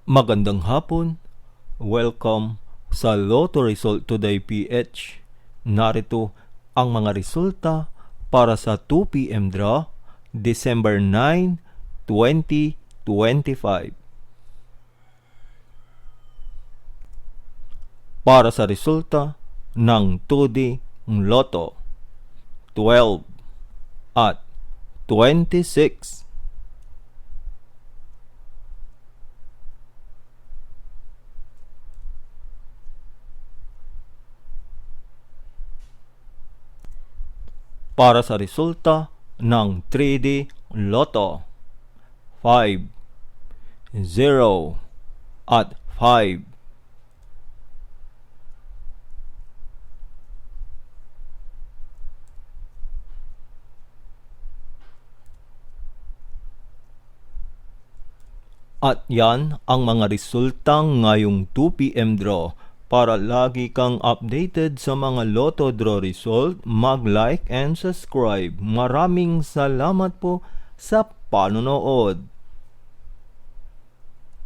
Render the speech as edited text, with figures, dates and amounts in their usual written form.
Magandang hapon. Welcome sa Lotto Result Today PH. Narito ang mga resulta para sa 2 p.m. draw, December 9, 2025. Para sa resulta ng 2D Lotto, 12 at 26. Para sa resulta ng 3D Lotto, 5, 0 at 5. At yan ang mga resulta ngayong 2 p.m. draw. Para lagi kang updated sa mga Lotto draw result, mag-like and subscribe. Maraming salamat po sa panonood.